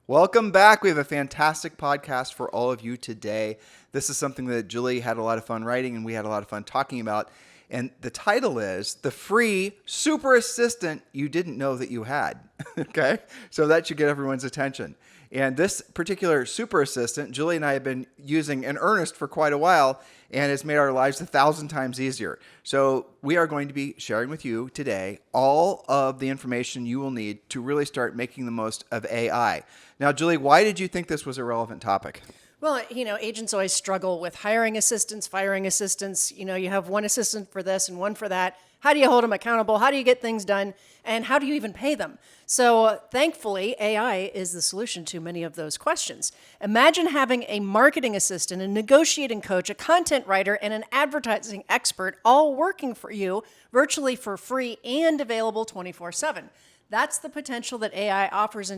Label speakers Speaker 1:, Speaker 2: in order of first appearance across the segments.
Speaker 1: Welcome back. We have a fantastic podcast for all of you today. This is something that Julie had a lot of fun writing and we had a lot of fun talking about. And the title is The Free Super Assistant You Didn't Know That You Had. Okay? So that should get everyone's attention. And this particular super assistant, Julie and I have been using in earnest for quite a while and has made our lives 1,000 times easier. So we are going to be sharing with you today all of the information you will need to really start making the most of AI. Now, Julie, why did you think this was a relevant topic?
Speaker 2: Well, agents always struggle with hiring assistants, firing assistants. You have one assistant for this and one for that. How do you hold them accountable? How do you get things done? And how do you even pay them? So thankfully, AI is the solution to many of those questions. Imagine having a marketing assistant, a negotiating coach, a content writer, and an advertising expert all working for you virtually for free and available 24/7. That's the potential that AI offers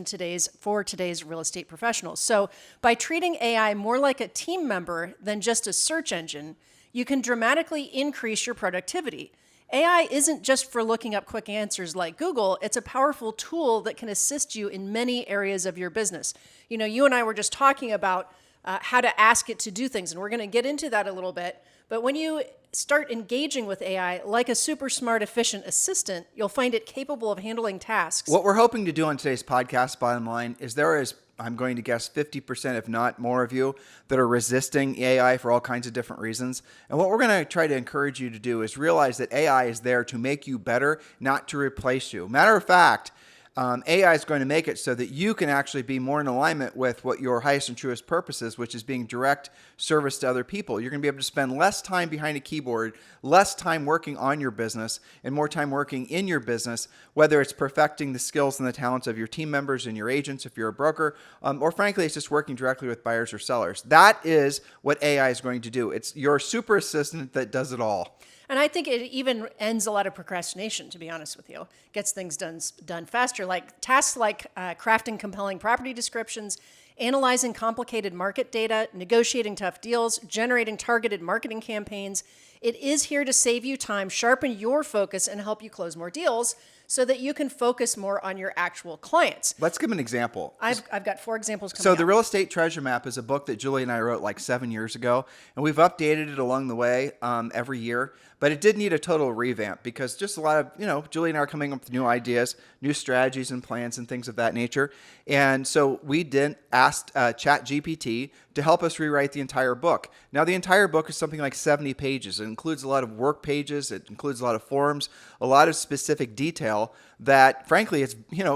Speaker 2: for today's real estate professionals. So by treating AI more like a team member than just a search engine, you can dramatically increase your productivity. AI isn't just for looking up quick answers like Google. It's a powerful tool that can assist you in many areas of your business. You and I were just talking about how to ask it to do things, and we're going to get into that a little bit. But when you start engaging with AI like a super smart, efficient assistant, you'll find it capable of handling tasks.
Speaker 1: What we're hoping to do on today's podcast, bottom line, is there is, I'm going to guess, 50%, if not more of you that are resisting AI for all kinds of different reasons. And what we're going to try to encourage you to do is realize that AI is there to make you better, not to replace you. Matter of fact, AI is going to make it so that you can actually be more in alignment with what your highest and truest purpose is, which is being direct service to other people. You're going to be able to spend less time behind a keyboard, less time working on your business, and more time working in your business, whether it's perfecting the skills and the talents of your team members and your agents if you're a broker, or frankly, it's just working directly with buyers or sellers. That is what AI is going to do. It's your super assistant that does it all.
Speaker 2: And I think it even ends a lot of procrastination, to be honest with you. Gets things done faster, like tasks like crafting compelling property descriptions, analyzing complicated market data, negotiating tough deals, generating targeted marketing campaigns. It is here to save you time, sharpen your focus, and help you close more deals so that you can focus more on your actual clients.
Speaker 1: Let's give an example.
Speaker 2: I've got 4 examples coming
Speaker 1: So
Speaker 2: up.
Speaker 1: the Real Estate Treasure Map is a book that Julie and I wrote like 7 years ago, and we've updated it along the way every year. But it did need a total revamp because just a lot of, Julie and I are coming up with new ideas, new strategies and plans and things of that nature. And so we asked ChatGPT to help us rewrite the entire book. Now, the entire book is something like 70 pages. It includes a lot of work pages. It includes a lot of forms, a lot of specific detail that, frankly, it's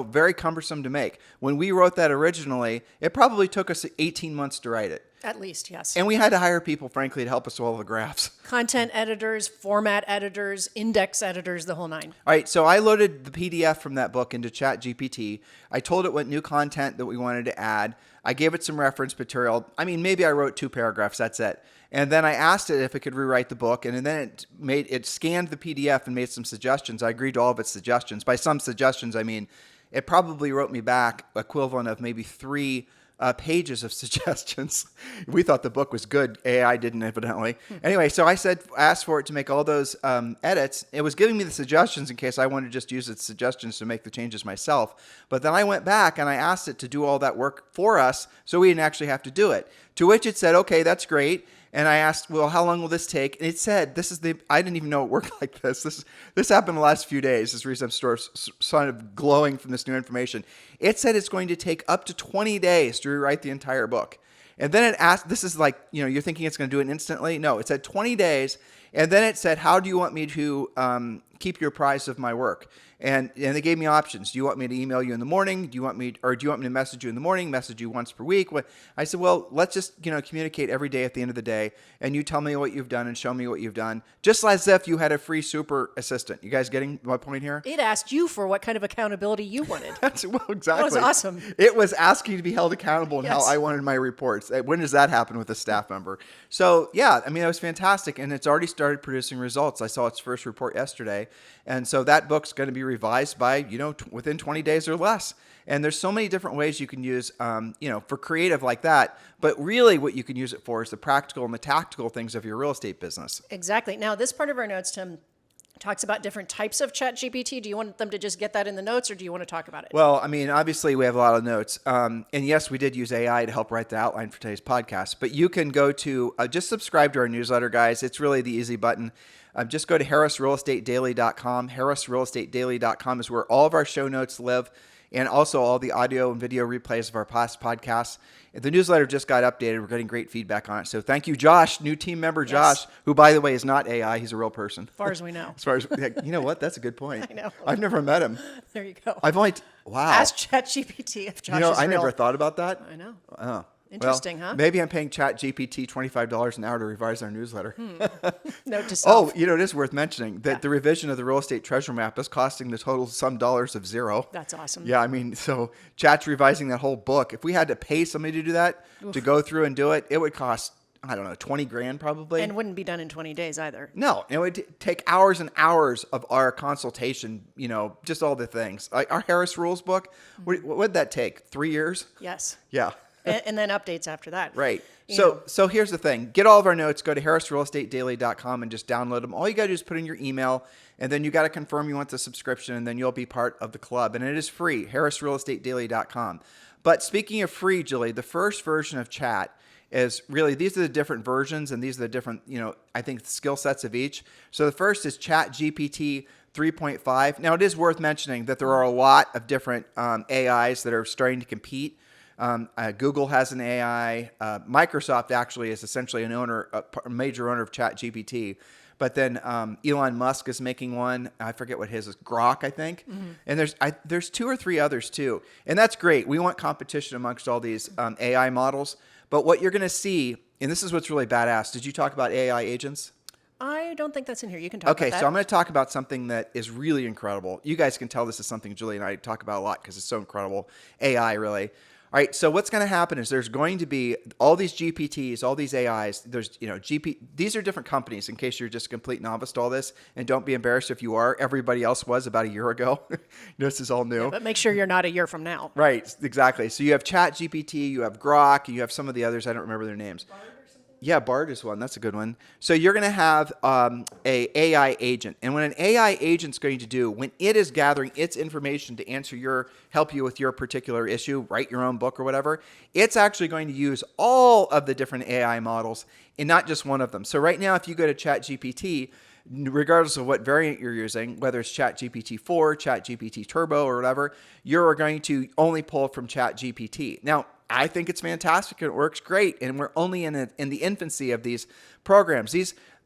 Speaker 1: very cumbersome to make. When we wrote that originally, it probably took us 18 months to write it.
Speaker 2: At least, yes.
Speaker 1: And we had to hire people, frankly, to help us with all the graphs.
Speaker 2: Content editors, format editors, index editors, the whole 9.
Speaker 1: All right, so I loaded the PDF from that book into ChatGPT. I told it what new content that we wanted to add. I gave it some reference material. Maybe I wrote 2 paragraphs, that's it. And then I asked it if it could rewrite the book, and then it scanned the PDF and made some suggestions. I agreed to all of its suggestions. By some suggestions, I mean it probably wrote me back equivalent of maybe 3 pages of suggestions. We thought the book was good. AI didn't, evidently. Anyway, so I asked for it to make all those edits. It was giving me the suggestions in case I wanted to just use its suggestions to make the changes myself. But then I went back and I asked it to do all that work for us so we didn't actually have to do it. To which it said, okay, that's great. And I asked, well, how long will this take? And it said, I didn't even know it worked like this. This happened the last few days. This reason I'm sort of glowing from this new information. It said it's going to take up to 20 days to rewrite the entire book. And then it asked, this is like, you're thinking it's going to do it instantly. No, it said 20 days. And then it said, how do you want me to keep you apprised of my work? And they gave me options. Do you want me to email you in the morning? Do you want me to message you in the morning, message you once per week? I said, well, let's just, communicate every day at the end of the day. And you tell me what you've done and show me what you've done. Just as if you had a free super assistant. You guys getting my point here?
Speaker 2: It asked you for what kind of accountability you wanted.
Speaker 1: Well, exactly.
Speaker 2: That was awesome.
Speaker 1: It was asking to be held accountable and
Speaker 2: Yes.
Speaker 1: how I wanted my reports. When does that happen with a staff member? So yeah, it was fantastic. And it's already started producing results. I saw its first report yesterday. And so that book's going to be revised by, within 20 days or less. And there's so many different ways you can use, for creative like that. But really what you can use it for is the practical and the tactical things of your real estate business.
Speaker 2: Exactly. Now, this part of our notes, Tim, talks about different types of ChatGPT. Do you want them to just get that in the notes, or do you want to talk about it?
Speaker 1: Well, I mean, obviously we have a lot of notes. And yes, we did use AI to help write the outline for today's podcast. But you can go to, just subscribe to our newsletter, guys. It's really the easy button. Just go to harrisrealestatedaily.com. harrisrealestatedaily.com is where all of our show notes live, and also all the audio and video replays of our past podcasts. The newsletter just got updated. We're getting great feedback on it. So thank you, Josh, new team member Josh, who, by the way, is not AI. He's a real person.
Speaker 2: As far as we know.
Speaker 1: As far as, you know what? That's a good point.
Speaker 2: I know.
Speaker 1: I've never met him.
Speaker 2: There you go.
Speaker 1: I've only, wow.
Speaker 2: Ask ChatGPT if Josh is real.
Speaker 1: I never thought about that.
Speaker 2: I know.
Speaker 1: Oh.
Speaker 2: Interesting,
Speaker 1: well,
Speaker 2: huh?
Speaker 1: Maybe I'm paying ChatGPT $25 an hour to revise our newsletter.
Speaker 2: Note to self.
Speaker 1: Oh, it is worth mentioning that the revision of the real estate treasure map is costing the total sum dollars of $0.
Speaker 2: That's awesome.
Speaker 1: Yeah, I mean, so Chat's revising that whole book. If we had to pay somebody to do that, to go through and do it, it would cost, I don't know, 20 grand probably.
Speaker 2: And wouldn't be done in 20 days either.
Speaker 1: No, it would take hours and hours of our consultation, just all the things. Like our Harris Rules book, what would that take? 3 years?
Speaker 2: Yes.
Speaker 1: Yeah.
Speaker 2: And then updates after that.
Speaker 1: Right. So here's the thing. Get all of our notes. Go to harrisrealestatedaily.com and just download them. All you got to do is put in your email, and then you got to confirm you want the subscription, and then you'll be part of the club. And it is free, harrisrealestatedaily.com. But speaking of free, Julie, the first version of Chat is really, these are the different versions, and these are the different, I think, skill sets of each. So the first is Chat GPT 3.5. Now, it is worth mentioning that there are a lot of different AIs that are starting to compete. Google has an AI. Microsoft actually is essentially a major owner of ChatGPT. But then Elon Musk is making one. I forget what his is. Grok, I think. Mm-hmm. And there's 2 or 3 others too. And that's great. We want competition amongst all these AI models. But what you're going to see, and this is what's really badass. Did you talk about AI agents?
Speaker 2: I don't think that's in here. You can talk about that.
Speaker 1: Okay, so I'm going to talk about something that is really incredible. You guys can tell this is something Julie and I talk about a lot because it's so incredible. AI, really. All right, so what's going to happen is there's going to be all these GPTs, all these AIs. There's, these are different companies in case you're just a complete novice to all this. And don't be embarrassed if you are. Everybody else was about a year ago. This is all new.
Speaker 2: Yeah, but make sure you're not a year from now.
Speaker 1: Right, exactly. So you have ChatGPT, you have Grok, and you have some of the others. I don't remember their names. Yeah, Bard is one. That's a good one. So you're going to have a AI agent. And what an AI agent's going to do, when it is gathering its information to help you with your particular issue, write your own book or whatever, it's actually going to use all of the different AI models and not just one of them. So right now, if you go to ChatGPT, regardless of what variant you're using, whether it's ChatGPT 4, ChatGPT Turbo, or whatever, you're going to only pull from ChatGPT. Now, I think it's fantastic and it works great, and we're only in the infancy of these programs.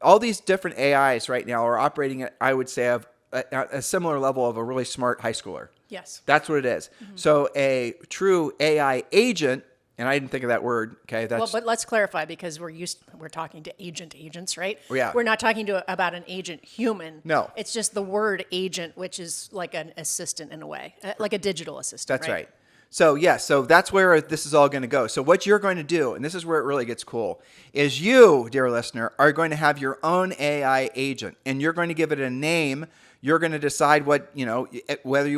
Speaker 1: All these different AIs right now are operating at, I would say, a similar level of a really smart high schooler.
Speaker 2: Yes.
Speaker 1: That's what it is. Mm-hmm. So a true AI agent, and I didn't think of that word. Okay,
Speaker 2: but let's clarify, because we're talking to agents, right?
Speaker 1: Yeah.
Speaker 2: We're not talking about an agent human.
Speaker 1: No.
Speaker 2: It's just the word agent, which is like an assistant in a way, like a digital assistant.
Speaker 1: That's right. So so that's where this is all going to go. So what you're going to do, and this is where it really gets cool, is you, dear listener, are going to have your own AI agent, and you're going to give it a name. You're going to decide whether you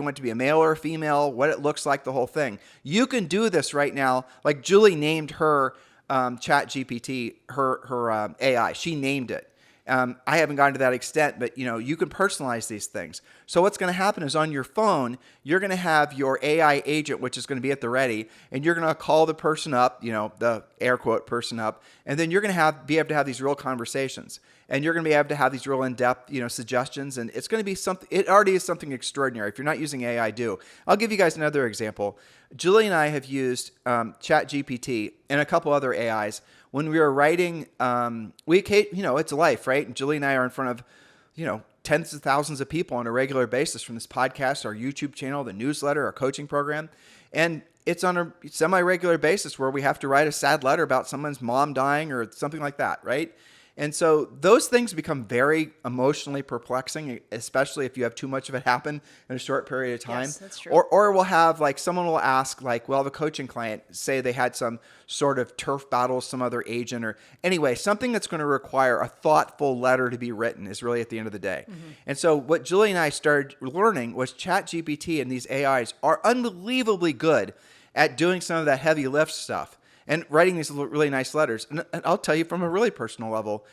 Speaker 1: want it to be a male or a female, what it looks like, the whole thing. You can do this right now. Like Julie named her ChatGPT, her AI. She named it. I haven't gotten to that extent, but you can personalize these things. So what's going to happen is on your phone, you're going to have your AI agent, which is going to be at the ready, and you're going to call the person up, the air quote person up, and then you're going to be able to have these real conversations, and you're going to be able to have these real in-depth, suggestions, and it's going to be something. It already is something extraordinary. If you're not using AI, do. I'll give you guys another example. Julie and I have used ChatGPT and a couple other AIs. When we were writing, it's life, right? And Julie and I are in front of, tens of thousands of people on a regular basis from this podcast, our YouTube channel, the newsletter, our coaching program. And it's on a semi-regular basis where we have to write a sad letter about someone's mom dying or something like that, right? And so those things become very emotionally perplexing, especially if you have too much of it happen in a short period of time.
Speaker 2: Yes, that's true.
Speaker 1: Or we'll have someone will ask the coaching client, say they had some sort of turf battle with some other agent, or anyway, something that's going to require a thoughtful letter to be written is really at the end of the day. Mm-hmm. And so what Julie and I started learning was ChatGPT and these AIs are unbelievably good at doing some of that heavy lift stuff and writing these really nice letters. And I'll tell you from a really personal level,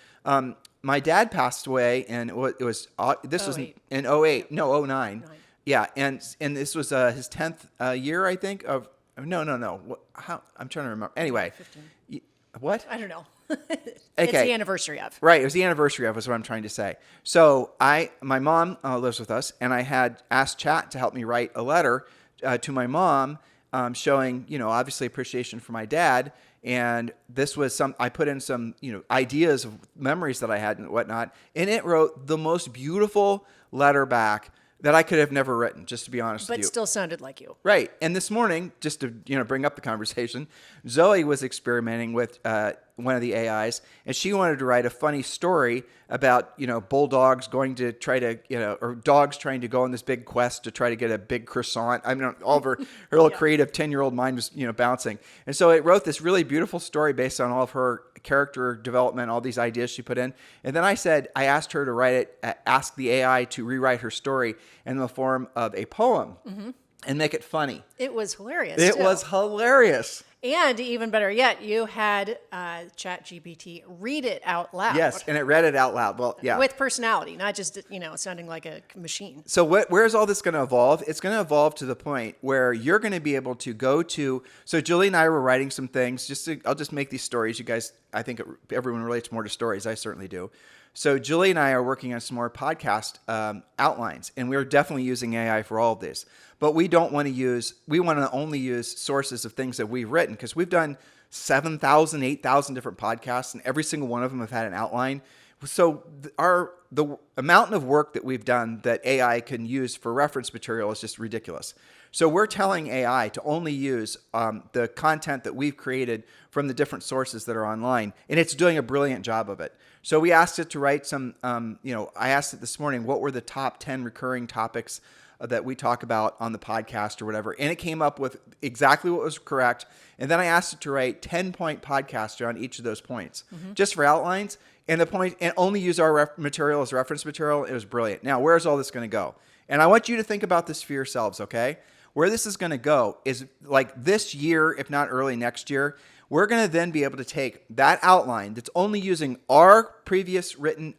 Speaker 1: my dad passed away, and it was this was
Speaker 2: 08.
Speaker 1: in '08, no '09.
Speaker 2: 9.
Speaker 1: Yeah, and this was his 10th year, I think. Of no. How I'm trying to remember. Anyway,
Speaker 2: 15.
Speaker 1: What?
Speaker 2: I don't know.
Speaker 1: Okay.
Speaker 2: It's the anniversary of.
Speaker 1: Right, it was the anniversary of, is what I'm trying to say. So my mom lives with us, and I had asked Chat to help me write a letter to my mom, showing, obviously appreciation for my dad. And this was I put in some, ideas of memories that I had and whatnot, and it wrote the most beautiful letter back that I could have never written, just to be honest with
Speaker 2: But
Speaker 1: you.
Speaker 2: still sounded like you.
Speaker 1: Right. And this morning, just to bring up the conversation, Zoe was experimenting with one of the AIs, and she wanted to write a funny story about bulldogs going to try to or dogs trying to go on this big quest to try to get a big croissant. I mean, all of her little creative 10-year-old mind was bouncing, and so it wrote this really beautiful story based on all of her character development, all these ideas she put in. And then I asked her to write it, ask the AI to rewrite her story in the form of a poem and make it funny.
Speaker 2: It was hilarious.
Speaker 1: It
Speaker 2: too.
Speaker 1: was hilarious.
Speaker 2: And even better yet, you had ChatGPT read it out loud.
Speaker 1: Yes, and it read it out loud. Well, yeah.
Speaker 2: With personality, not just, sounding like a machine.
Speaker 1: So where's all this going to evolve? It's going to evolve to the point where you're going to be able to go to. So Julie and I were writing some things. I'll just make these stories. You guys, I think everyone relates more to stories. I certainly do. So Julie and I are working on some more podcast outlines, and we're definitely using AI for all of this. But we want to only use sources of things that we've written, because we've done 7,000, 8,000 different podcasts, and every single one of them have had an outline. So the amount of work that we've done that AI can use for reference material is just ridiculous. So we're telling AI to only use the content that we've created from the different sources that are online, and it's doing a brilliant job of it. So we asked it to write some, I asked it this morning, what were the top 10 recurring topics that we talk about on the podcast or whatever, and it came up with exactly what was correct. And then I asked it to write 10-point podcasts on each of those points, just for outlines, and only use our material as reference material. It was brilliant. Now, where's all this going to go? And I want you to think about this for yourselves, okay? Where this is going to go is like this year, if not early next year, we're going to then be able to take that outline that's only using our previous written,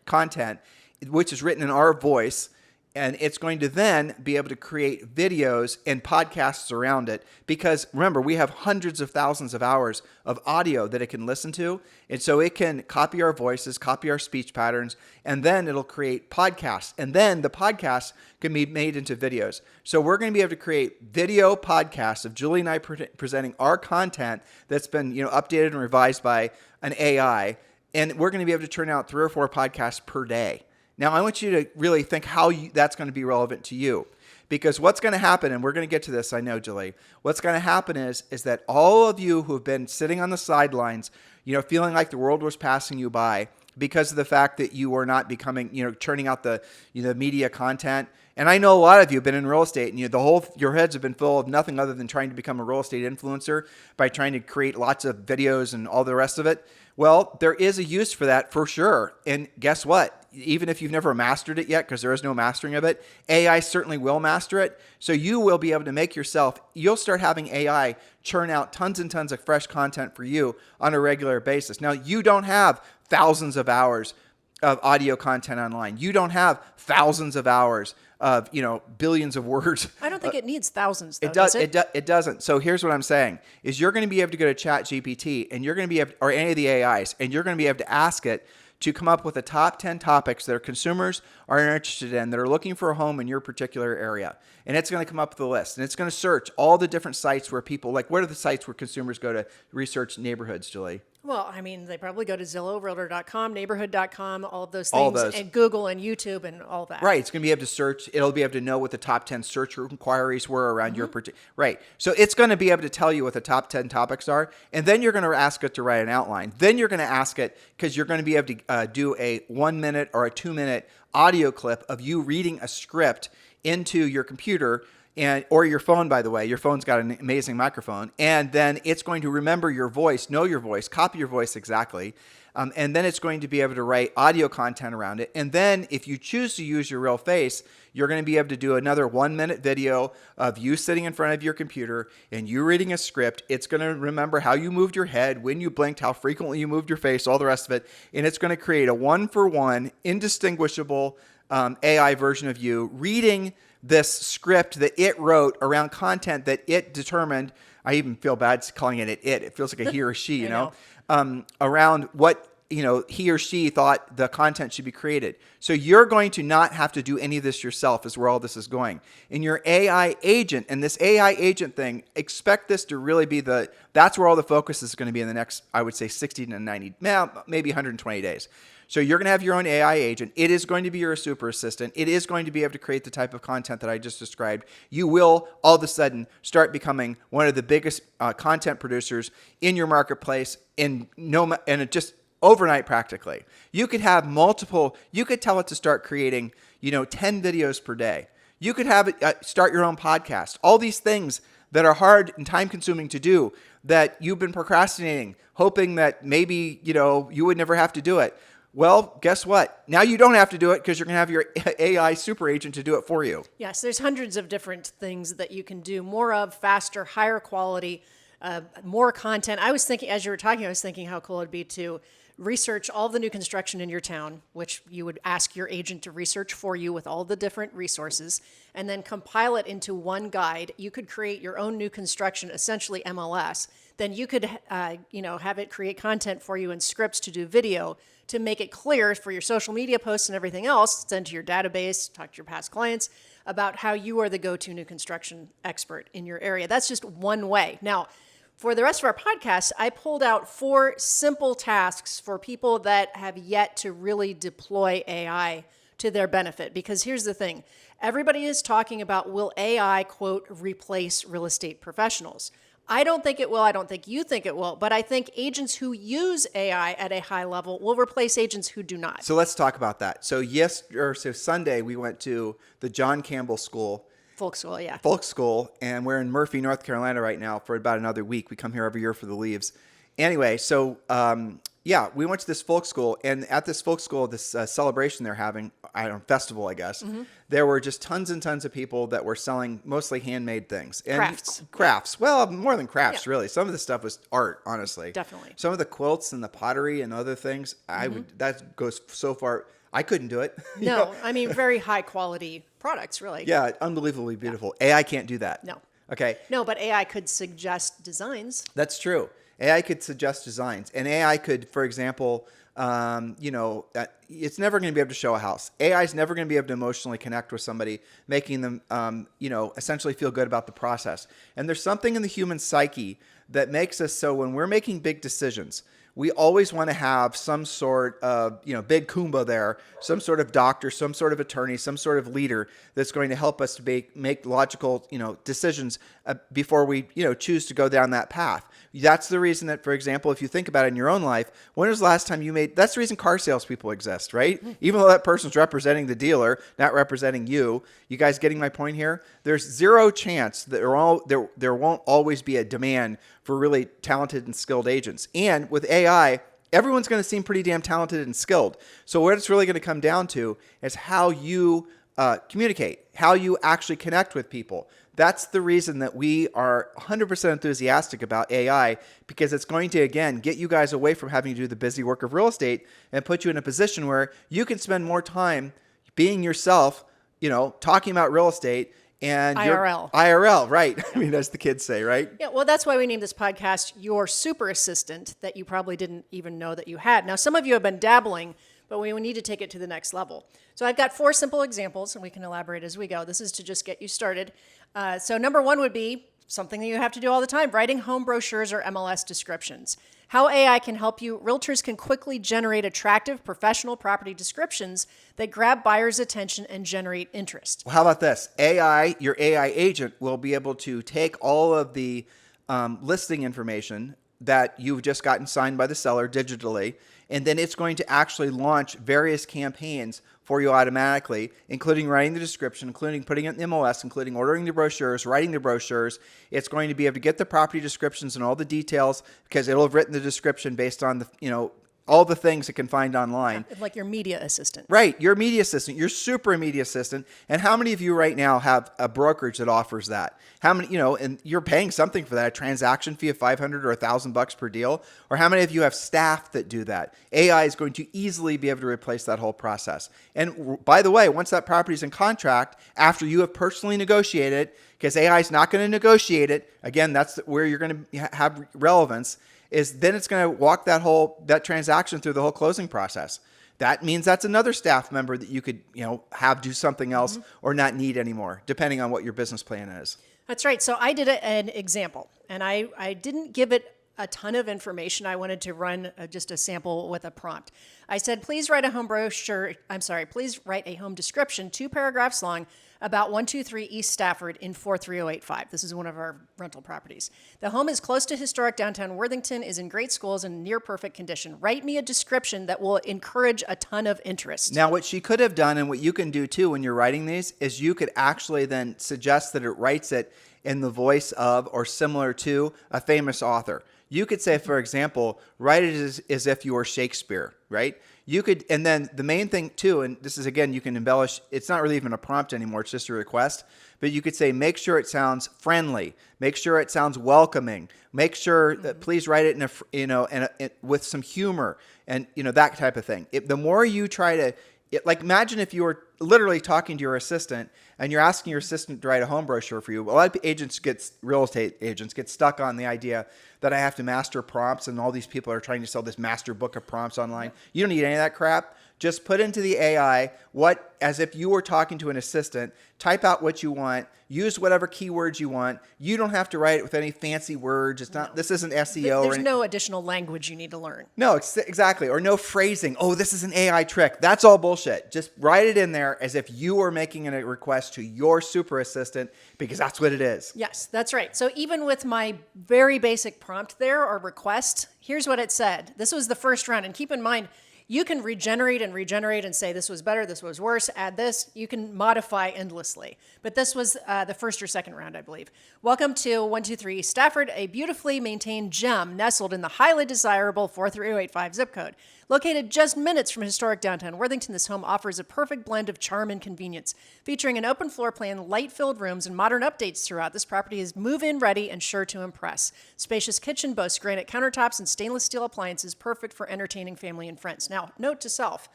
Speaker 1: content, which is written in our voice, and it's going to then be able to create videos and podcasts around it, because remember, we have hundreds of thousands of hours of audio that it can listen to. And so it can copy our voices, copy our speech patterns, and then it'll create podcasts. And then the podcasts can be made into videos. So we're going to be able to create video podcasts of Julie and I presenting our content that's been updated and revised by an AI. And we're going to be able to turn out 3 or 4 podcasts per day. Now, I want you to really think how that's going to be relevant to you, because what's going to happen, and we're going to get to this, I know, Julie, what's going to happen is that all of you who have been sitting on the sidelines, feeling like the world was passing you by because of the fact that you were not becoming, churning out the media content. And I know a lot of you have been in real estate, and your heads have been full of nothing other than trying to become a real estate influencer by trying to create lots of videos and all the rest of it. Well, there is a use for that for sure. And guess what? Even if you've never mastered it yet, because there is no mastering of it, AI certainly will master it. So you will be able to you'll start having AI churn out tons and tons of fresh content for you on a regular basis. Now, you don't have thousands of hours of audio content online. You don't have thousands of hours of, billions of words.
Speaker 2: I don't think it needs thousands, though,
Speaker 1: It doesn't. So here's what I'm saying is you're going to be able to go to ChatGPT, and you're going to be able, or any of the AIs, and you're going to be able to ask it to come up with the top 10 topics that our consumers are interested in, that are looking for a home in your particular area. And it's going to come up with a list, and it's going to search all the different sites where people, like, what are the sites where consumers go to research neighborhoods, Julie?
Speaker 2: Well, I mean, they probably go to Zillow, Realtor.com, Neighborhood.com, all of those things,
Speaker 1: All those.
Speaker 2: and Google and YouTube and all that.
Speaker 1: Right. It's going to be able to search. It'll be able to know what the top 10 search inquiries were around your particular. Right. So it's going to be able to tell you what the top 10 topics are. And then you're going to ask it to write an outline. Then you're going to ask it, because you're going to be able to do a 1-minute or a 2-minute audio clip of you reading a script into your computer. or your phone, by the way. Your phone's got an amazing microphone. And then it's going to remember your voice, know your voice, copy your voice exactly. And then it's going to be able to write audio content around it. And then if you choose to use your real face, you're going to be able to do another 1-minute video of you sitting in front of your computer and you reading a script. It's going to remember how you moved your head, when you blinked, how frequently you moved your face, all the rest of it. And it's going to create a one-for-one, indistinguishable AI version of you reading this script that it wrote around content that it determined. I even feel bad calling it it. It feels like a he or she, you know, around what he or she thought the content should be created. So you're going to not have to do any of this yourself is where all this is going. And your AI agent and this AI agent thing, expect this to really be that's where all the focus is going to be in the next, I would say 60 to 90, maybe 120 days. So you're going to have your own AI agent. It is going to be your super assistant. It is going to be able to create the type of content that I just described. You will all of a sudden start becoming one of the biggest content producers in your marketplace and just overnight practically. You could have you could tell it to start creating, 10 videos per day. You could have it start your own podcast. All these things that are hard and time consuming to do that you've been procrastinating, hoping that maybe, you would never have to do it. Well, guess what? Now you don't have to do it because you're going to have your AI super agent to do it for you.
Speaker 2: Yes, there's hundreds of different things that you can do more of, faster, higher quality, more content. I was thinking, as you were talking, I was thinking how cool it'd be to research all the new construction in your town, which you would ask your agent to research for you with all the different resources, and then compile it into one guide. You could create your own new construction, essentially MLS. Then you could, have it create content for you and scripts to do video to make it clear for your social media posts and everything else, send to your database, talk to your past clients about how you are the go-to new construction expert in your area. That's just one way. Now, for the rest of our podcast, I pulled out 4 simple tasks for people that have yet to really deploy AI to their benefit. Because here's the thing. Everybody is talking about, will AI, quote, replace real estate professionals? I don't think it will. I don't think you think it will. But I think agents who use AI at a high level will replace agents who do not.
Speaker 1: So let's talk about that. So Sunday, we went to the John Campbell School.
Speaker 2: Folk school, yeah.
Speaker 1: Folk school, and we're in Murphy, North Carolina right now for about another week. We come here every year for the leaves. Anyway, so we went to this folk school, and at this folk school, this celebration they're having, festival, I guess, there were just tons and tons of people that were selling mostly handmade things. And crafts. Well, more than crafts, really. Some of the stuff was art, honestly.
Speaker 2: Definitely.
Speaker 1: Some of the quilts and the pottery and other things, that goes so far. I couldn't do it.
Speaker 2: No, I mean, very high quality products, really.
Speaker 1: Yeah, unbelievably beautiful. AI can't do that.
Speaker 2: No.
Speaker 1: Okay.
Speaker 2: No, but AI could suggest designs.
Speaker 1: That's true. AI could suggest designs. And AI could, for example, it's never going to be able to show a house. AI is never going to be able to emotionally connect with somebody, making them, essentially feel good about the process. And there's something in the human psyche that makes us so when we're making big decisions, we always want to have some sort of, big Kumba there, some sort of doctor, some sort of attorney, some sort of leader that's going to help us to make logical, decisions before we, choose to go down that path. That's the reason that, for example, if you think about it in your own life, when was the last time that's the reason car salespeople exist, right? Even though that person's representing the dealer, not representing you. You guys getting my point here? There's zero chance that there won't always be a demand for really talented and skilled agents. And with AI, everyone's going to seem pretty damn talented and skilled. So what it's really going to come down to is how you communicate, how you actually connect with people. That's the reason that we are 100% enthusiastic about AI, because it's going to, again, get you guys away from having to do the busy work of real estate and put you in a position where you can spend more time being yourself, talking about real estate. And IRL, right. I mean, as the kids say, right?
Speaker 2: Yeah, well, that's why we named this podcast Your Super Assistant, that you probably didn't even know that you had. Now, some of you have been dabbling, but we need to take it to the next level. So I've got 4 simple examples, and we can elaborate as we go. This is to just get you started. So number 1 would be something that you have to do all the time, writing home brochures or MLS descriptions. How AI can help you. Realtors can quickly generate attractive professional property descriptions that grab buyers' attention and generate interest.
Speaker 1: Well, how about this? Your AI agent will be able to take all of the listing information that you've just gotten signed by the seller digitally, and then it's going to actually launch various campaigns for you automatically, including writing the description, including putting it in the MLS, including ordering the brochures, writing the brochures. It's going to be able to get the property descriptions and all the details because it'll have written the description based on the, all the things it can find online.
Speaker 2: Like your media assistant.
Speaker 1: Right, your media assistant, your super media assistant. And how many of you right now have a brokerage that offers that? How many, and you're paying something for that, a transaction fee of $500 or $1,000 per deal? Or how many of you have staff that do that? AI is going to easily be able to replace that whole process. And by the way, once that property is in contract, after you have personally negotiated, because AI is not going to negotiate it, again, that's where you're going to have relevance, is then it's going to walk that transaction through the whole closing process. That means that's another staff member that you could, have do something else or not need anymore, depending on what your business plan is.
Speaker 2: That's right. So I did an example, and I didn't give it a ton of information. I wanted to run just a sample with a prompt. I said, please write a home description, 2 paragraphs long, about 123 East Stafford in 43085. This is one of our rental properties. The home is close to historic downtown Worthington, is in great schools and near perfect condition. Write me a description that will encourage a ton of interest.
Speaker 1: Now, what she could have done, and what you can do too when you're writing these, is you could actually then suggest that it writes it in the voice of or similar to a famous author. You could say, for example, write it as if you were Shakespeare, right? You could, and then the main thing too, and this is again, you can embellish, it's not really even a prompt anymore, it's just a request, but you could say, make sure it sounds friendly, make sure it sounds welcoming, make sure that please write it with some humor and, that type of thing. The more you try to, imagine if you were literally talking to your assistant and you're asking your assistant to write a home brochure for you. A lot of real estate agents get stuck on the idea that I have to master prompts, and all these people are trying to sell this master book of prompts online. You don't need any of that crap. Just put into the AI as if you were talking to an assistant, type out what you want, use whatever keywords you want. You don't have to write it with any fancy words. It's not, this isn't SEO.
Speaker 2: There's no additional language you need to learn.
Speaker 1: No, exactly. Or no phrasing. Oh, this is an AI trick. That's all bullshit. Just write it in there as if you were making a request to your super assistant, because that's what it is.
Speaker 2: Yes, that's right. So even with my very basic prompt there or request, here's what it said. This was the first round. And keep in mind, you can regenerate and say this was better, this was worse, add this. You can modify endlessly. But this was the first or second round, I believe. Welcome to 123 Stafford, a beautifully maintained gem nestled in the highly desirable 43085 zip code. Located just minutes from historic downtown Worthington, this home offers a perfect blend of charm and convenience. Featuring an open floor plan, light-filled rooms, and modern updates throughout, this property is move-in ready and sure to impress. Spacious kitchen boasts granite countertops and stainless steel appliances, perfect for entertaining family and friends. Now, note to self,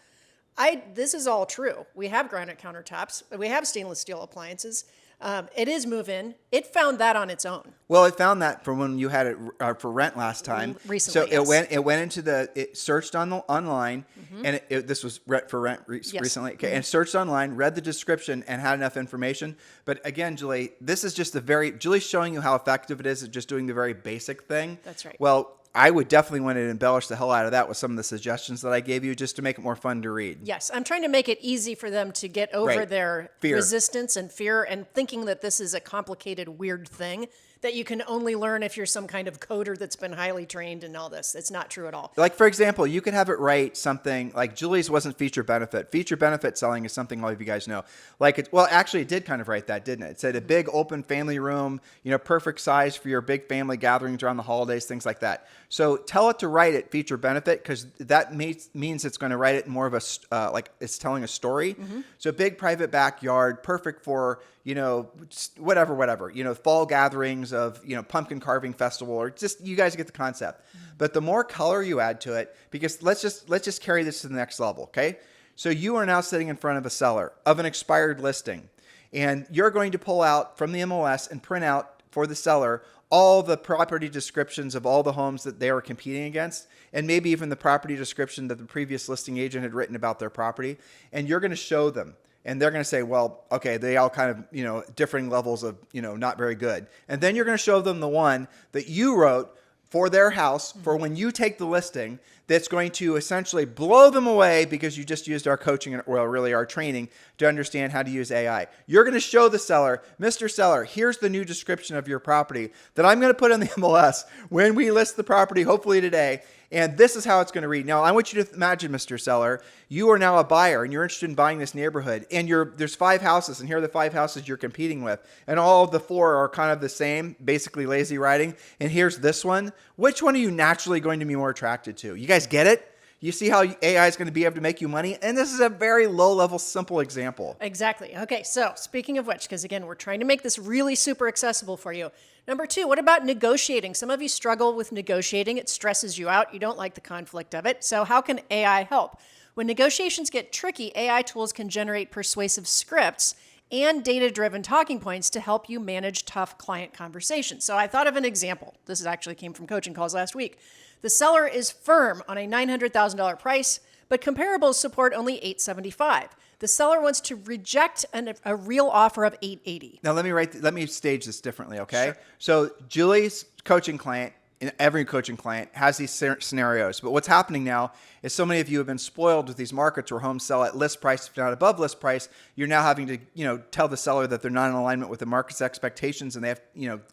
Speaker 2: this is all true. We have granite countertops. We have stainless steel appliances. It is move-in. It found that on its own.
Speaker 1: Well, it found that from when you had it for rent last time.
Speaker 2: Recently,
Speaker 1: so
Speaker 2: yes.
Speaker 1: it went into it searched online, and this was for rent recently. Okay, and searched online, read the description, and had enough information. But again, Julie, this is just Julie's showing you how effective it is at just doing the very basic thing.
Speaker 2: That's right.
Speaker 1: Well, I would definitely want to embellish the hell out of that with some of the suggestions that I gave you, just to make it more fun to read.
Speaker 2: Yes, I'm trying to make it easy for them to get over their resistance and fear and thinking that this is a complicated, weird thing that you can only learn if you're some kind of coder that's been highly trained and all this. It's not true at all.
Speaker 1: Like, for example, you could have it write something like Julie's wasn't feature benefit. Feature benefit selling is something all of you guys know. Actually, it did kind of write that, didn't it? It said a big open family room, perfect size for your big family gatherings around the holidays, things like that. So tell it to write it feature benefit, because that means it's going to write it more of a, like it's telling a story. So big private backyard, perfect for, whatever, fall gatherings of, pumpkin carving festival, or just, you guys get the concept. But the more color you add to it, because let's just carry this to the next level. Okay. So you are now sitting in front of a seller of an expired listing, and you're going to pull out from the MLS and print out for the seller all the property descriptions of all the homes that they were competing against, and maybe even the property description that the previous listing agent had written about their property. And you're going to show them. And they're going to say, well, okay, they all kind of, differing levels of, not very good. And then you're going to show them the one that you wrote for their house for when you take the listing that's going to essentially blow them away because you just used our coaching and, well, really our training to understand how to use AI. You're going to show the seller, Mr. Seller, here's the new description of your property that I'm going to put on the MLS when we list the property, hopefully today. And this is how it's going to read. Now, I want you to imagine, Mr. Seller, you are now a buyer and you're interested in buying this neighborhood. And there's 5 houses, and here are the 5 houses you're competing with. And all of the 4 are kind of the same, basically lazy writing. And here's this one. Which one are you naturally going to be more attracted to? You guys get it? You see how AI is going to be able to make you money? And this is a very low-level, simple example.
Speaker 2: Exactly. Okay, so speaking of which, because again, we're trying to make this really super accessible for you. Number 2, what about negotiating? Some of you struggle with negotiating. It stresses you out. You don't like the conflict of it. So how can AI help? When negotiations get tricky, AI tools can generate persuasive scripts and data-driven talking points to help you manage tough client conversations. So I thought of an example. This actually came from coaching calls last week. The seller is firm on a $900,000 price, but comparables support only $875,000. The seller wants to reject a real offer of $880,000.
Speaker 1: Now let me stage this differently, okay?
Speaker 2: Sure.
Speaker 1: So Julie's coaching client, and every coaching client has these scenarios. But what's happening now is so many of you have been spoiled with these markets where homes sell at list price, if not above list price. You're now having to, tell the seller that they're not in alignment with the market's expectations and they have,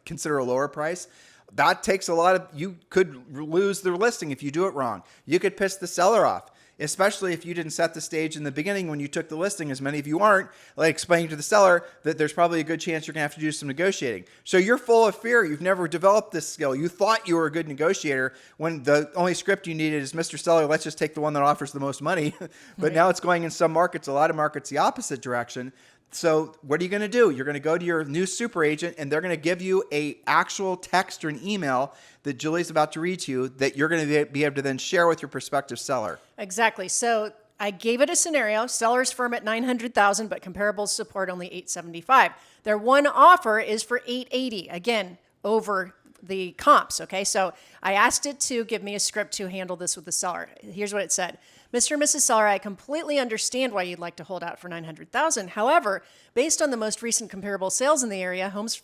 Speaker 1: consider a lower price. That takes a lot of, you could lose the listing if you do it wrong. You could piss the seller off, especially if you didn't set the stage in the beginning when you took the listing, as many of you aren't, like explaining to the seller that there's probably a good chance you're going to have to do some negotiating. So you're full of fear. You've never developed this skill. You thought you were a good negotiator when the only script you needed is, Mr. Seller, let's just take the one that offers the most money. But now it's going in some markets, a lot of markets, the opposite direction. So what are you going to do? You're going to go to your new super agent and they're going to give you a actual text or an email that Julie's about to read to you that you're going to be able to then share with your prospective seller.
Speaker 2: Exactly. So I gave it a scenario. Seller's firm at $900,000, but comparables support only $875,000. Their one offer is for $880,000. Again, over the comps. Okay. So I asked it to give me a script to handle this with the seller. Here's what it said. Mr. and Mrs. Seller, I completely understand why you'd like to hold out for $900,000. However, based on the most recent comparable sales in the area, homes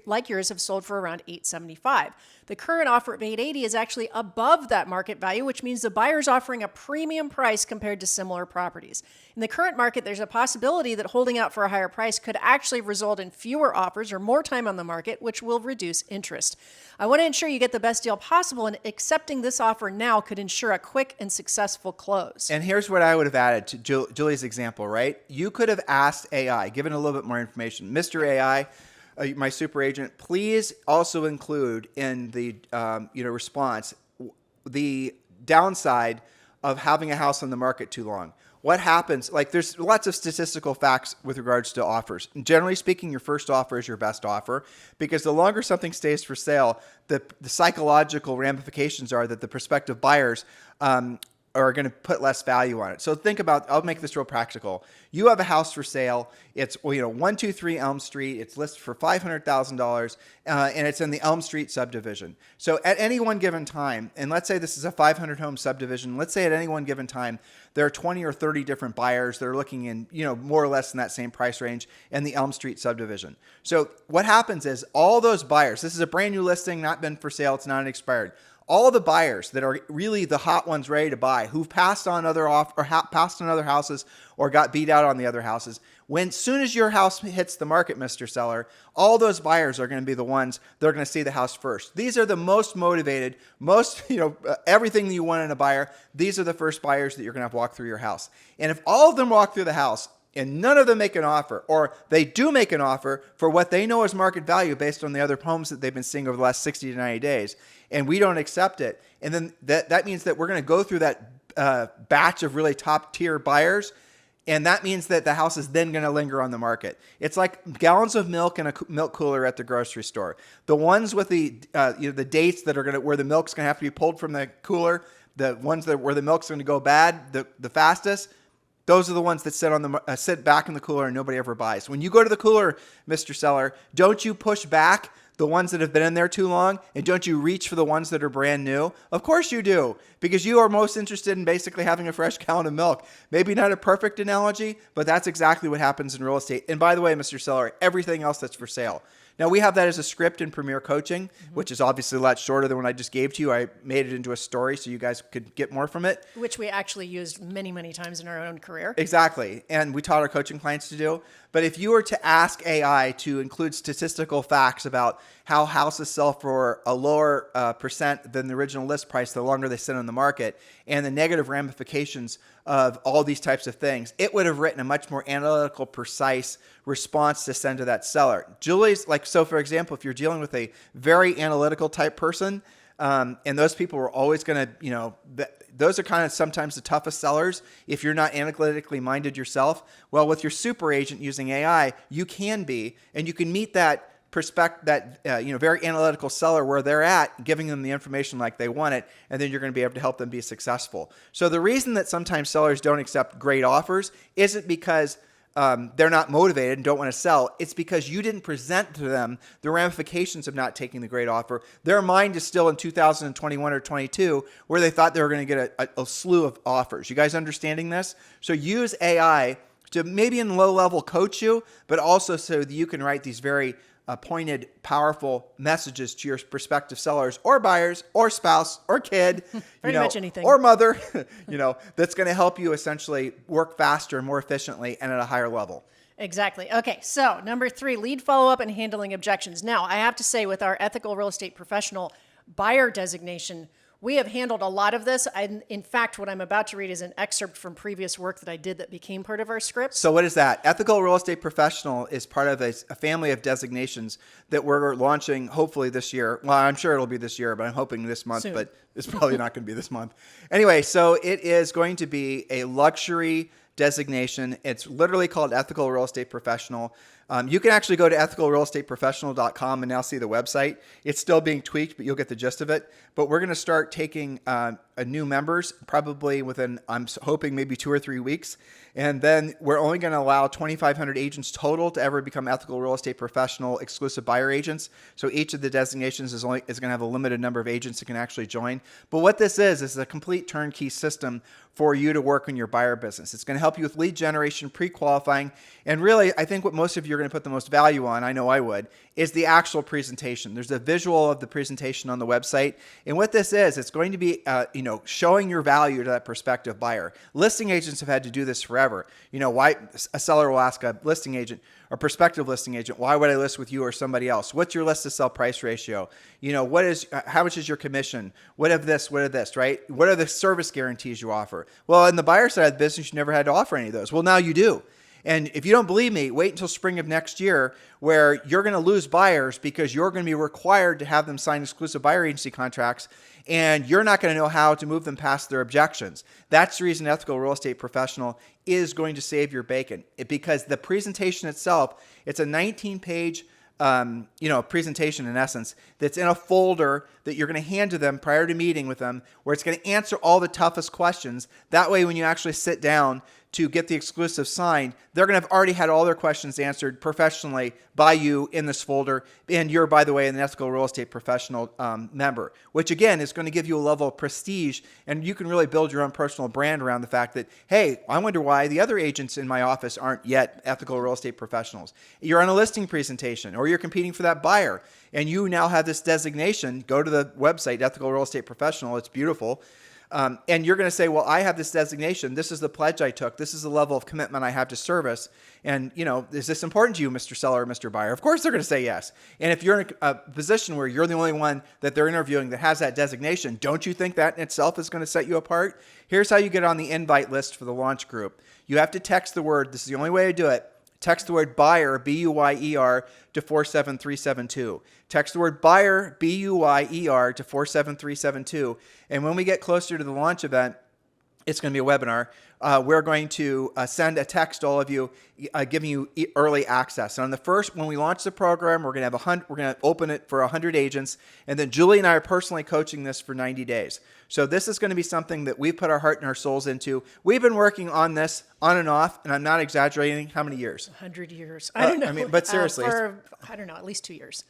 Speaker 2: like yours have sold for around $875,000. The current offer of $880,000 is actually above that market value, which means the buyer's offering a premium price compared to similar properties. In the current market, there's a possibility that holding out for a higher price could actually result in fewer offers or more time on the market, which will reduce interest. I want to ensure you get the best deal possible, and accepting this offer now could ensure a quick and successful close.
Speaker 1: And here's what I would have added to Julie's example, right? You could have asked AI, given a little bit more information, Mr. AI, my super agent, please also include in the response the downside of having a house on the market too long. What happens, like there's lots of statistical facts with regards to offers. Generally speaking, your first offer is your best offer because the longer something stays for sale, the psychological ramifications are that the prospective buyers are going to put less value on it. So think about, I'll make this real practical. You have a house for sale. It's 123 Elm Street. It's listed for $500,000 and it's in the Elm Street subdivision. So at any one given time, and let's say this is a 500 home subdivision, let's say at any one given time, there are 20 or 30 different buyers that are looking in, more or less in that same price range in the Elm Street subdivision. So what happens is all those buyers, this is a brand new listing, not been for sale, it's not expired. All the buyers that are really the hot ones ready to buy, who've passed on other passed on other houses or got beat out on the other houses, when soon as your house hits the market, Mr. Seller, all those buyers are going to be the ones that are going to see the house first. These are the most motivated, most, everything that you want in a buyer. These are the first buyers that you're going to have walk through your house. And if all of them walk through the house and none of them make an offer, or they do make an offer for what they know is market value based on the other homes that they've been seeing over the last 60 to 90 days, and we don't accept it, and then that means that we're going to go through that batch of really top tier buyers, and that means that the house is then going to linger on the market. It's like gallons of milk in a milk cooler at the grocery store. The ones with the dates that are where the milk's going to have to be pulled from the cooler, the ones where the milk's going to go bad the fastest. Those are the ones that sit back in the cooler and nobody ever buys. When you go to the cooler, Mr. Seller, don't you push back the ones that have been in there too long, and don't you reach for the ones that are brand new? Of course you do, because you are most interested in basically having a fresh gallon of milk. Maybe not a perfect analogy, but that's exactly what happens in real estate. And by the way, Mr. Seller, everything else that's for sale, Now, we have that as a script in Premier Coaching, which is obviously a lot shorter than what I just gave to you. I made it into a story so you guys could get more from it.
Speaker 2: Which we actually used many, many times in our own career.
Speaker 1: Exactly. And we taught our coaching clients to do. But if you were to ask AI to include statistical facts about how houses sell for a lower percent than the original list price the longer they sit on the market, and the negative ramifications of all these types of things, it would have written a much more analytical, precise response to send to that seller. Julie's so for example, if you're dealing with a very analytical type person, and those people are always going to, those are kind of sometimes the toughest sellers if you're not analytically minded yourself. Well, with your super agent using AI, you can be, and you can meet that very analytical seller where they're at, giving them the information like they want it, and then you're going to be able to help them be successful. So the reason that sometimes sellers don't accept great offers isn't because they're not motivated and don't want to sell. It's because you didn't present to them the ramifications of not taking the great offer. Their mind is still in 2021 or 22 where they thought they were going to get a slew of offers. You guys understanding this? So use AI to maybe in low level coach you, but also so that you can write these very pointed, powerful messages to your prospective sellers or buyers or spouse or kid,
Speaker 2: Pretty much anything.
Speaker 1: or mother, that's going to help you essentially work faster and more efficiently and at a higher level.
Speaker 2: Exactly. Okay, so number 3, lead follow-up and handling objections. Now, I have to say with our ethical real estate professional buyer designation, we have handled a lot of this. In fact, what I'm about to read is an excerpt from previous work that I did that became part of our script.
Speaker 1: So what is that? Ethical Real Estate Professional is part of a family of designations that we're launching hopefully this year. Well, I'm sure it'll be this year, but I'm hoping this month,
Speaker 2: Soon.
Speaker 1: But it's probably not going to be this month. Anyway, so it is going to be a luxury designation. It's literally called Ethical Real Estate Professional. You can actually go to ethicalrealestateprofessional.com and now see the website. It's still being tweaked, but you'll get the gist of it. But we're going to start taking new members probably within, I'm hoping, maybe 2 or 3 weeks. And then we're only going to allow 2,500 agents total to ever become Ethical Real Estate Professional exclusive buyer agents. So each of the designations is going to have a limited number of agents that can actually join. But what this is a complete turnkey system for you to work in your buyer business. It's going to help you with lead generation, pre-qualifying, and really, I think what most of you are going to put the most value on, I know I would, is the actual presentation. There's a visual of the presentation on the website, and what this is, it's going to be, showing your value to that prospective buyer. Listing agents have had to do this forever. Why a seller will ask a listing agent or prospective listing agent, why would I list with you or somebody else? What's your list to sell price ratio? How much is your commission? What of this, right? What are the service guarantees you offer? Well, in the buyer side of the business, you never had to offer any of those. Well, now you do. And if you don't believe me, wait until spring of next year where you're going to lose buyers because you're going to be required to have them sign exclusive buyer agency contracts and you're not going to know how to move them past their objections. That's the reason Ethical Real Estate Professional is going to save your bacon. Because the presentation itself, it's a 19-page presentation in essence that's in a folder that you're going to hand to them prior to meeting with them where it's going to answer all the toughest questions. That way, when you actually sit down to get the exclusive signed, they're going to have already had all their questions answered professionally by you in this folder. And you're, by the way, an Ethical Real Estate Professional member, which again is going to give you a level of prestige. And you can really build your own personal brand around the fact that, hey, I wonder why the other agents in my office aren't yet Ethical Real Estate Professionals. You're on a listing presentation or you're competing for that buyer and you now have this designation. Go to the website, Ethical Real Estate Professional. It's beautiful. And you're going to say, well, I have this designation. This is the pledge I took. This is the level of commitment I have to service. And, is this important to you, Mr. Seller or Mr. Buyer? Of course, they're going to say yes. And if you're in a position where you're the only one that they're interviewing that has that designation, don't you think that in itself is going to set you apart? Here's how you get on the invite list for the launch group. You have to text the word. This is the only way to do it. Text the word buyer, B-U-Y-E-R, to 47372. Text the word buyer, B-U-Y-E-R, to 47372. And when we get closer to the launch event, it's going to be a webinar. We're going to send a text to all of you, giving you early access. And on the first, when we launch the program, we're going to open it for 100 agents, and then Julie and I are personally coaching this for 90 days. So this is going to be something that we've put our heart and our souls into. We've been working on this on and off, and I'm not exaggerating. How many years?
Speaker 2: 100 years. I don't know.
Speaker 1: But seriously,
Speaker 2: I don't know, at least 2 years.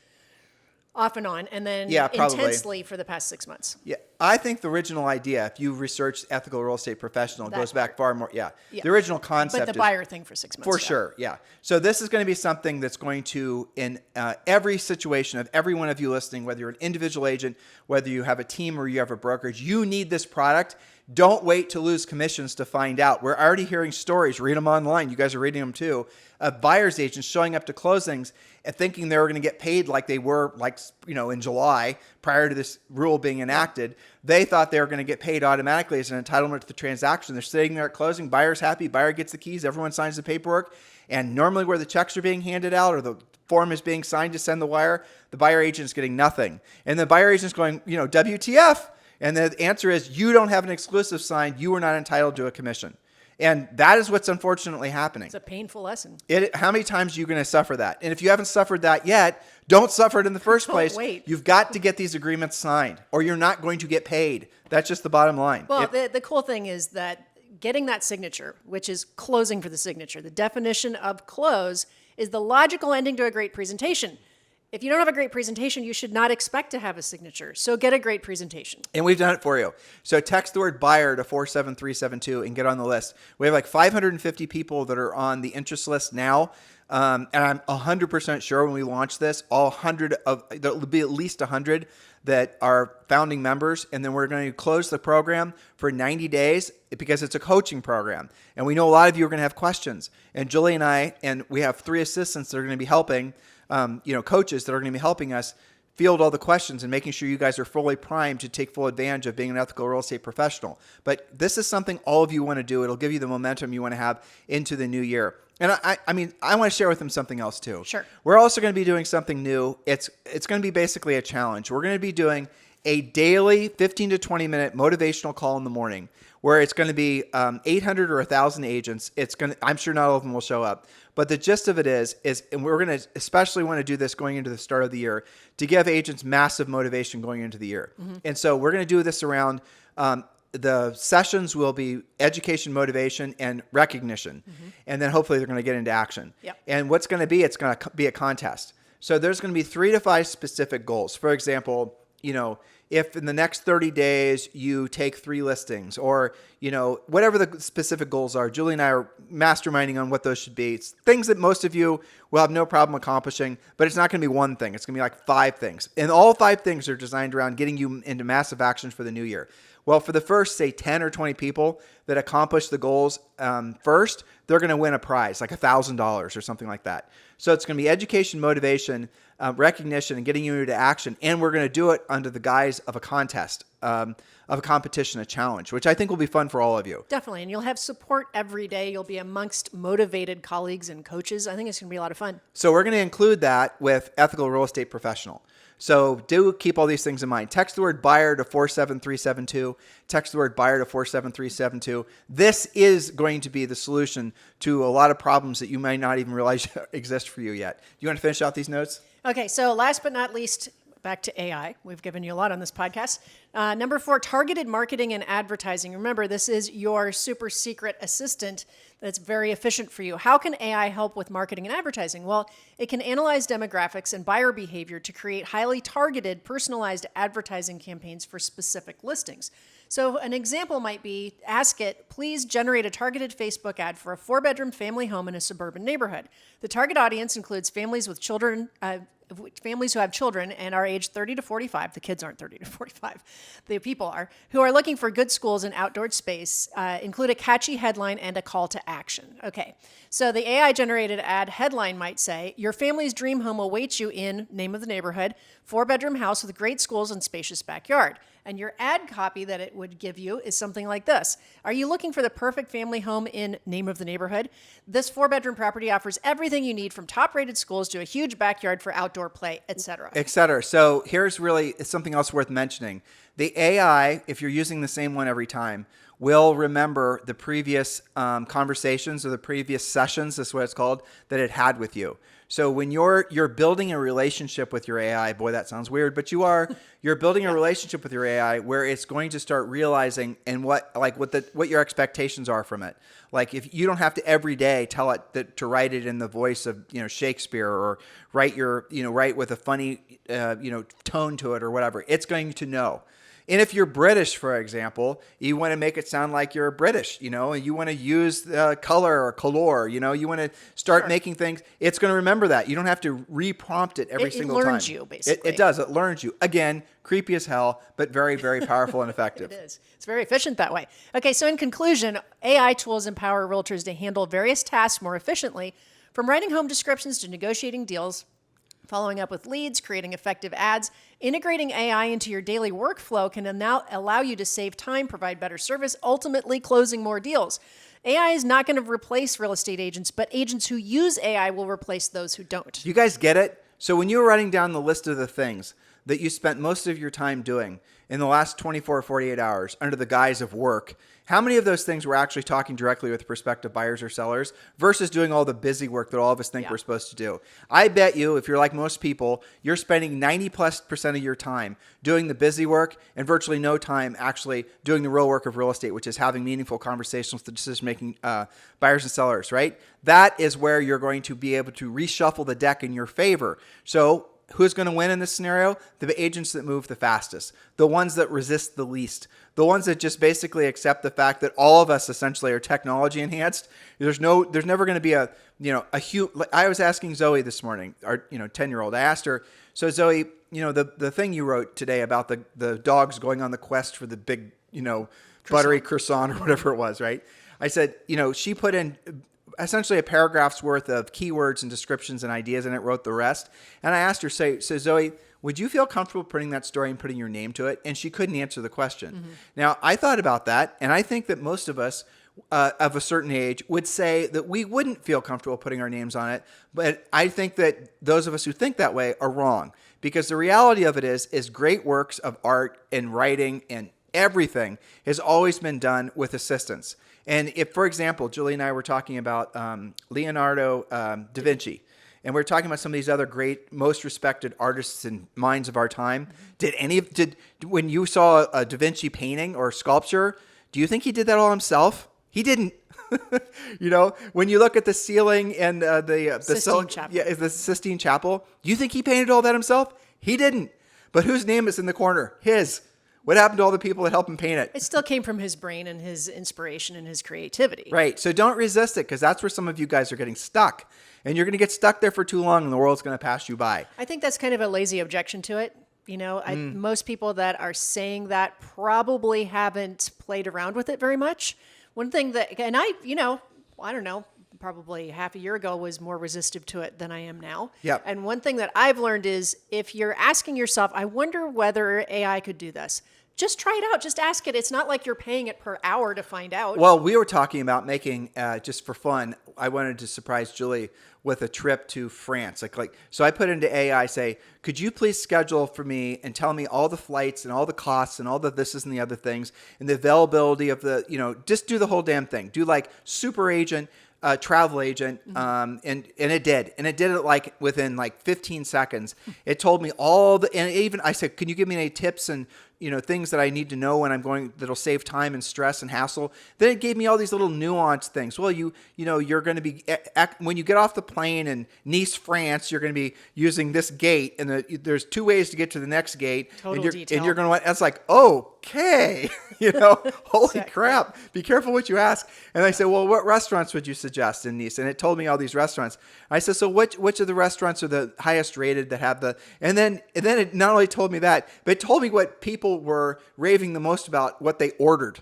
Speaker 2: Off and on, and then
Speaker 1: probably
Speaker 2: intensely for the past 6 months.
Speaker 1: Yeah. I think the original idea, if you research ethical real estate professional, goes back far more. Yeah.
Speaker 2: Yeah.
Speaker 1: The original concept
Speaker 2: But the
Speaker 1: is
Speaker 2: buyer thing for 6 months.
Speaker 1: for sure. Yeah. So this is going to be something that's going to, in every situation of every one of you listening, whether you're an individual agent, whether you have a team or you have a brokerage, you need this product. Don't wait to lose commissions to find out. We're already hearing stories. Read them online. You guys are reading them too. Of buyer's agents showing up to closings and thinking they were going to get paid like they were, in July prior to this rule being enacted. They thought they were going to get paid automatically as an entitlement to the transaction. They're sitting there at closing. Buyer's happy. Buyer gets the keys. Everyone signs the paperwork. And normally where the checks are being handed out or the form is being signed to send the wire, the buyer agent is getting nothing. And the buyer agent is going, WTF? And the answer is, you don't have an exclusive signed. You are not entitled to a commission. And that is what's unfortunately happening.
Speaker 2: It's a painful lesson.
Speaker 1: How many times are you going to suffer that? And if you haven't suffered that yet, don't suffer it in the first place.
Speaker 2: Wait.
Speaker 1: You've got to get these agreements signed or you're not going to get paid. That's just the bottom line.
Speaker 2: Well, the cool thing is that getting that signature, which is closing for the signature, the definition of close is the logical ending to a great presentation. If you don't have a great presentation, you should not expect to have a signature. So get a great presentation.
Speaker 1: And we've done it for you. So text the word buyer to 47372 and get on the list. We have like 550 people that are on the interest list now. And I'm 100% sure when we launch this, there'll be at least 100 that are founding members. And then we're going to close the program for 90 days because it's a coaching program. And we know a lot of you are going to have questions. And Julie and I, and we have 3 assistants that are going to be helping, coaches that are going to be helping us field all the questions and making sure you guys are fully primed to take full advantage of being an ethical real estate professional. But this is something all of you want to do. It'll give you the momentum you want to have into the new year. And I want to share with them something else too.
Speaker 2: Sure.
Speaker 1: We're also going to be doing something new. It's going to be basically a challenge. We're going to be doing a daily 15 to 20 minute motivational call in the morning where it's going to be 800 or 1,000 agents. I'm sure not all of them will show up. But the gist of it is, and we're going to especially want to do this going into the start of the year to give agents massive motivation going into the year. Mm-hmm. And so we're going to do this around the sessions will be education, motivation, and recognition. Mm-hmm. And then hopefully they're going to get into action.
Speaker 2: Yep.
Speaker 1: And what's going to be, it's going to be a contest. So there's going to be 3 to 5 specific goals. For example, if in the next 30 days you take 3 listings or, whatever the specific goals are, Julie and I are masterminding on what those should be. It's things that most of you will have no problem accomplishing, but it's not going to be one thing. It's going to be like 5 things. And all 5 things are designed around getting you into massive actions for the new year. Well, for the first, say, 10 or 20 people that accomplish the goals first, they're going to win a prize, like $1,000 or something like that. So it's going to be education, motivation, recognition, and getting you into action. And we're going to do it under the guise of a contest, of a competition, a challenge, which I think will be fun for all of you.
Speaker 2: Definitely. And you'll have support every day. You'll be amongst motivated colleagues and coaches. I think it's going to be a lot of fun.
Speaker 1: So we're going to include that with Ethical Real Estate Professional. So do keep all these things in mind. Text the word buyer to 47372. Text the word buyer to 47372. This is going to be the solution to a lot of problems that you might not even realize exist for you yet. Do you want to finish out these notes?
Speaker 2: Okay, so last but not least, back to AI. We've given you a lot on this podcast. Number 4, targeted marketing and advertising. Remember, this is your super secret assistant that's very efficient for you. How can AI help with marketing and advertising? Well, it can analyze demographics and buyer behavior to create highly targeted, personalized advertising campaigns for specific listings. So an example might be, ask it, please generate a targeted Facebook ad for a 4-bedroom family home in a suburban neighborhood. The target audience includes families with children, families who have children and are aged 30 to 45. The kids aren't 30 to 45. The people are, who are looking for good schools and outdoor space, include a catchy headline and a call to action. Okay, so the AI-generated ad headline might say, your family's dream home awaits you in, name of the neighborhood, 4-bedroom house with great schools and spacious backyard. And your ad copy that it would give you is something like this. Are you looking for the perfect family home in name of the neighborhood? This 4-bedroom property offers everything you need from top-rated schools to a huge backyard for outdoor play, etc.
Speaker 1: Etc. So here's really something else worth mentioning. The AI, if you're using the same one every time, will remember the previous conversations or the previous sessions, that's what it's called, that it had with you. So when you're building a relationship with your AI, boy, that sounds weird, but you're building a relationship with your AI where it's going to start realizing and what your expectations are from it. Like if you don't have to every day tell it to write it in the voice of Shakespeare or write with a funny tone to it or whatever, it's going to know. And if you're British, for example, you want to make it sound like you're British, and you want to use color or color, you want to start making things. It's going to remember that. You don't have to re-prompt it every single time.
Speaker 2: It learns you, basically.
Speaker 1: It does. It learns you. Again, creepy as hell, but very, very powerful and effective.
Speaker 2: It is. It's very efficient that way. Okay, so in conclusion, AI tools empower realtors to handle various tasks more efficiently, from writing home descriptions to negotiating deals, following up with leads, creating effective ads. Integrating AI into your daily workflow can now allow you to save time, provide better service, ultimately closing more deals. AI is not going to replace real estate agents, but agents who use AI will replace those who don't.
Speaker 1: You guys get it? So when you were writing down the list of the things that you spent most of your time doing in the last 24 or 48 hours under the guise of work, how many of those things were actually talking directly with prospective buyers or sellers versus doing all the busy work that all of us think we're supposed to do? I bet you, if you're like most people, you're spending 90+% of your time doing the busy work and virtually no time actually doing the real work of real estate, which is having meaningful conversations with the decision-making buyers and sellers, right? That is where you're going to be able to reshuffle the deck in your favor. So who's going to win in this scenario? The agents that move the fastest, the ones that resist the least, the ones that just basically accept the fact that all of us essentially are technology enhanced. There's never going to be I was asking Zoe this morning, our 10-year-old. I asked her, so Zoe, the thing you wrote today about the dogs going on the quest for the big, buttery croissant or whatever it was, right? I said, she put in essentially a paragraph's worth of keywords and descriptions and ideas, and it wrote the rest. And I asked her, so Zoe, would you feel comfortable putting that story and putting your name to it? And she couldn't answer the question. Mm-hmm. Now, I thought about that, and I think that most of us of a certain age would say that we wouldn't feel comfortable putting our names on it. But I think that those of us who think that way are wrong, because the reality of it is great works of art and writing and everything has always been done with assistance. And if, for example, Julie and I were talking about Leonardo da Vinci, and we're talking about some of these other great, most respected artists and minds of our time, when you saw a Da Vinci painting or sculpture, do you think he did that all himself? He didn't. When you look at the ceiling and the Sistine Chapel, do you think he painted all that himself? He didn't. But whose name is in the corner? His. What happened to all the people that helped him paint it?
Speaker 2: It still came from his brain and his inspiration and his creativity.
Speaker 1: Right. So don't resist it, because that's where some of you guys are getting stuck. And you're going to get stuck there for too long, and the world's going to pass you by.
Speaker 2: I think that's kind of a lazy objection to it. Most people that are saying that probably haven't played around with it very much. One thing that, and I don't know, probably half a year ago was more resistive to it than I am now.
Speaker 1: Yep.
Speaker 2: And one thing that I've learned is if you're asking yourself, I wonder whether AI could do this, just try it out. Just ask it. It's not like you're paying it per hour to find out.
Speaker 1: Well, we were talking about making, just for fun, I wanted to surprise Julie with a trip to France. So I put into AI, say, could you please schedule for me and tell me all the flights and all the costs and all the thises and the other things and the availability of just do the whole damn thing. Do like super agent, travel agent, and it did. And it did it within 15 seconds. It told me and even I said, can you give me any tips and things that I need to know when I'm going that'll save time and stress and hassle. Then it gave me all these little nuanced things. Well, you're going to be, when you get off the plane in Nice, France, you're going to be using this gate, and there's 2 ways to get to the next gate.
Speaker 2: Total detail.
Speaker 1: And you're going to want, that's like, okay, holy crap, be careful what you ask. And I said, well, what restaurants would you suggest in Nice? And it told me all these restaurants. I said, so which of the restaurants are the highest rated that have and then it not only told me that, but it told me what people were raving the most about, what they ordered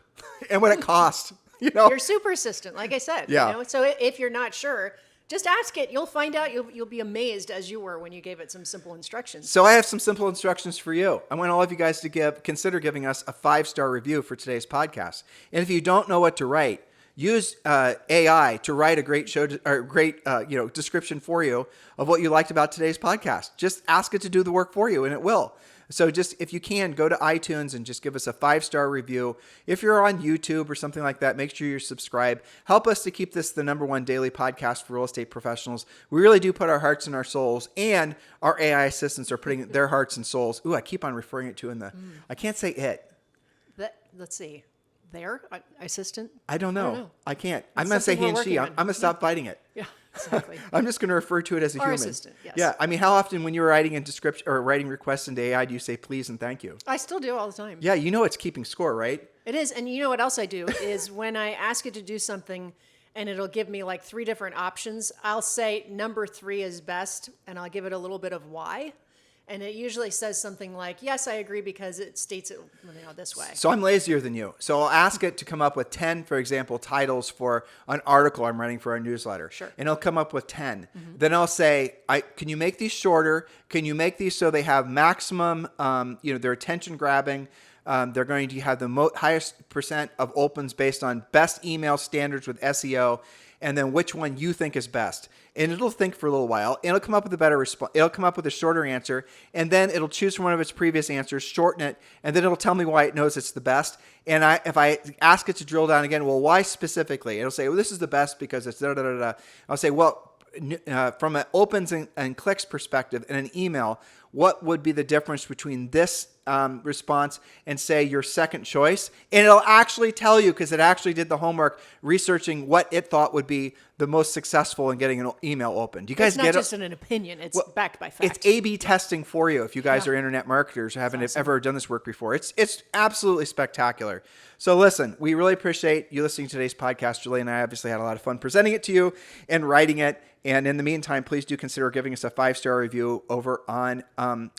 Speaker 1: and what it cost.
Speaker 2: Your super assistant, like I said.
Speaker 1: Yeah.
Speaker 2: So if you're not sure, just ask it. You'll find out. You'll be amazed as you were when you gave it some simple instructions.
Speaker 1: So I have some simple instructions for you. I want all of you guys to consider giving us a 5-star review for today's podcast. And if you don't know what to write, use AI to write a great description for you of what you liked about today's podcast. Just ask it to do the work for you, and it will. So just, if you can, go to iTunes and just give us a 5-star review. If you're on YouTube or something like that, make sure you're subscribed. Help us to keep this the #1 daily podcast for real estate professionals. We really do put our hearts and our souls, and our AI assistants are putting their hearts and souls. Ooh, I keep on referring it to I can't say it.
Speaker 2: Let's see. Their assistant?
Speaker 1: I don't know. I can't. I'm going to say he and she. I'm going to stop fighting it.
Speaker 2: Yeah. Exactly.
Speaker 1: I'm just going to refer to it as a
Speaker 2: Or
Speaker 1: human.
Speaker 2: assistant, yes.
Speaker 1: Yeah. I mean, how often when you're writing in description or writing requests into AI do you say please and thank you?
Speaker 2: I still do all the time.
Speaker 1: Yeah, you know it's keeping score, right?
Speaker 2: It is. And you know what else I do is when I ask it to do something and it'll give me like 3 different options, I'll say number 3 is best and I'll give it a little bit of why. And it usually says something like, yes, I agree because it states it this way.
Speaker 1: So I'm lazier than you. So I'll ask it to come up with 10, for example, titles for an article I'm writing for our newsletter.
Speaker 2: Sure.
Speaker 1: And it'll come up with 10. Then I'll say, can you make these shorter? Can you make these so they have maximum, they're attention grabbing? They're going to have the highest percent of opens based on best email standards with SEO, and then which one you think is best. And it'll think for a little while, and it'll come up with a better response. It'll come up with a shorter answer, and then it'll choose from one of its previous answers, shorten it, and then it'll tell me why it knows it's the best. And if I ask it to drill down again, well, why specifically? It'll say, well, this is the best because it's da-da-da-da. I'll say, well, from an opens and clicks perspective in an email, what would be the difference between this response and say your second choice? And it'll actually tell you because it actually did the homework researching what it thought would be the most successful in getting an email open. Do you guys
Speaker 2: It's not
Speaker 1: get
Speaker 2: just
Speaker 1: it?
Speaker 2: an opinion. It's backed by facts.
Speaker 1: It's A/B testing for you if you guys
Speaker 2: Yeah.
Speaker 1: are internet marketers who haven't
Speaker 2: awesome.
Speaker 1: ever done this work before. It's absolutely spectacular. So listen, we really appreciate you listening to today's podcast. Julie and I obviously had a lot of fun presenting it to you and writing it. And in the meantime, please do consider giving us a 5-star review over on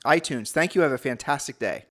Speaker 1: iTunes. Thank you. Have a fantastic day.